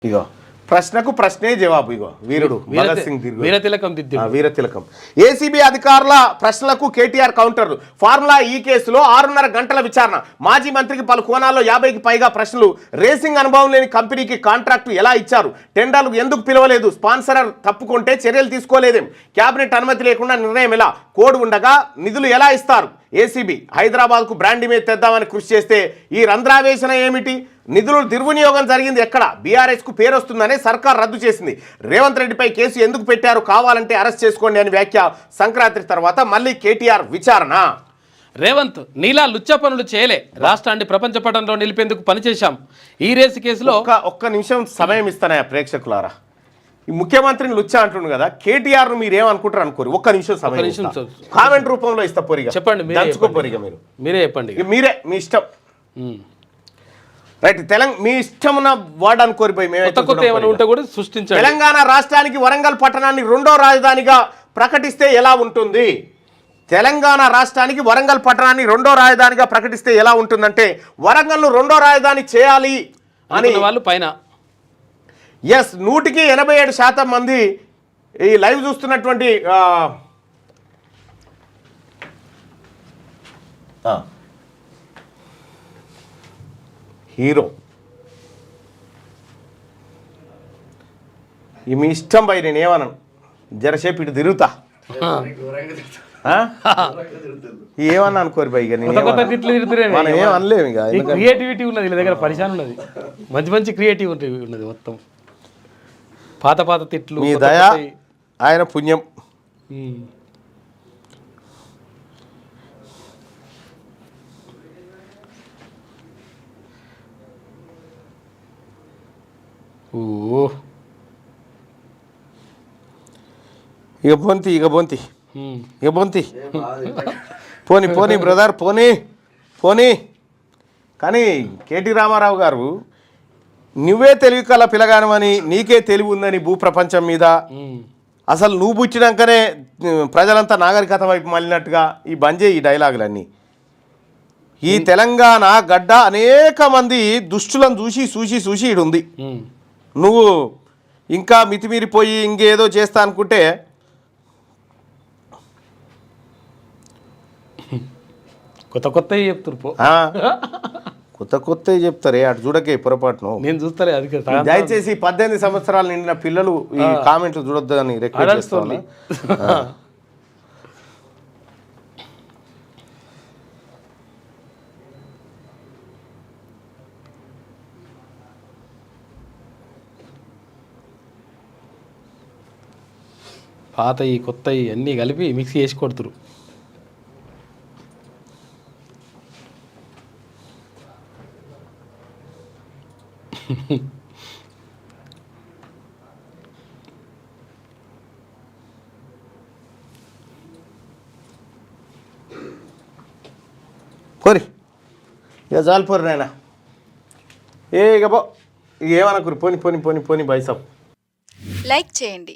ఇగో ప్రశ్నకు ప్రశ్నే జవాబు. ఇగో వీరుడు భగత్ సింగ్ వీరతిలకం. ఏసీబీ అధికారుల ప్రశ్నలకు కేటీఆర్ కౌంటర్లు. ఫార్ములా ఈ కేసులో 6.5 గంటల విచారణ. మాజీ మంత్రికి పలు కోణాల్లో 50కి పైగా ప్రశ్నలు. రేసింగ్ అనుభవం లేని కంపెనీకి కాంట్రాక్టు ఎలా ఇచ్చారు? టెండర్లు ఎందుకు పిలవలేదు? స్పాన్సర్ తప్పుకుంటే చర్యలు తీసుకోలేదేం? కేబినెట్ అనుమతి లేకుండా నిర్ణయం ఎలా? కోడ్ ఉండగా నిధులు ఎలా ఇస్తారు? ఏసీబీ హైదరాబాద్కు బ్రాండ్ ఇమేజ్ తెద్దామని కృషి చేస్తే ఈ రంధ్రావేశన ఏమిటి? నిధులు దుర్వినియోగం జరిగింది ఎక్కడ? బీఆర్ఎస్కు పేరు వస్తుందనే సర్కార్ రద్దు చేసింది. రేవంత్ రెడ్డిపై కేసు ఎందుకు పెట్టారు? కావాలంటే అరెస్ట్ చేసుకోండి అని వ్యాఖ్య. సంక్రాంతి తర్వాత మళ్ళీ కేటీఆర్ విచారణ. రేవంత్ నీలా లుచ్చ పనులు చేయలే, రాష్ట్రాన్ని ప్రపంచ పటంలో నిలిపేందుకు పనిచేశాం. ఈ రేసు కేసులో ఒక్క నిమిషం సమయం ఇస్తానయా ప్రేక్షకులారా. ఈ ముఖ్యమంత్రిని లుచ్చ అంటుండు కదా, కేటీఆర్ మీరేమనుకుంటారు అనుకోరు. ఒక్క నిమిషం సమయం కామెంట్ రూపంలో ఇస్తా. పొరిగా చెప్పండి, మీరే చెప్పండి. మీరే మీ ఇష్టం. రైట్. మీ ఇష్టం ఉన్న వర్డ్ అనుకోరిపోయి తెలంగాణ రాష్ట్రానికి వరంగల్ పట్టణాన్ని 2వ రాజధానిగా ప్రకటిస్తే ఎలా ఉంటుంది? తెలంగాణ రాష్ట్రానికి వరంగల్ పట్టణాన్ని 2వ రాజధానిగా ప్రకటిస్తే ఎలా ఉంటుందంటే, వరంగల్ను 2వ రాజధాని చేయాలి అని వాళ్ళు పైన 100కి 87% మంది ఈ లైవ్ చూస్తున్నటువంటి హీరో మీ ఇష్టం పై నేనేమను, జరసేపు ఇటు తిరుగుతా ఏమన్నా అనుకోరు పై. మనం ఏం అనలేము. ఇక క్రియేటివిటీ ఉన్నది వీళ్ళ దగ్గర, పరిశాన్ ఉన్నది, మంచి క్రియేటివిటీ ఉన్నది. మొత్తం పాత తిట్లు. మీ దయ ఆయన పుణ్యం. ఇక బొంతి పోని బ్రదర్ పోనీ. కానీ కేటీ రామారావు గారు, నువ్వే తెలివి కల పిలగానమని, నీకే తెలివి ఉందని భూప్రపంచం మీద, అసలు నువ్వు పుచ్చినాకనే ప్రజలంతా నాగరికత వైపు మళ్ళినట్టుగా ఈ బంజే ఈ డైలాగులన్నీ. ఈ తెలంగాణ గడ్డ అనేక మంది దుష్టులను చూసి ఈడుంది. నువ్వు ఇంకా మితిమీరిపోయి ఇంకేదో చేస్తా అనుకుంటే కొత్త చెప్తారు. కొత్త చెప్తారే, అటు చూడకే పొరపాటును. నేను చూస్తాలే. అది దయచేసి 18 సంవత్సరాలు నిండిన పిల్లలు ఈ కామెంట్లు చూడొద్దు అని రిక్వెస్ట్ చేస్తాను. పాత ఈ కొత్త అన్నీ కలిపి మిక్సీ చేసి కొడుతురు. పోరి ఇక చాలు పోరు నాయన. ఇక ఏమనుకోరు. పోని బైసాబ్. లైక్ చేయండి,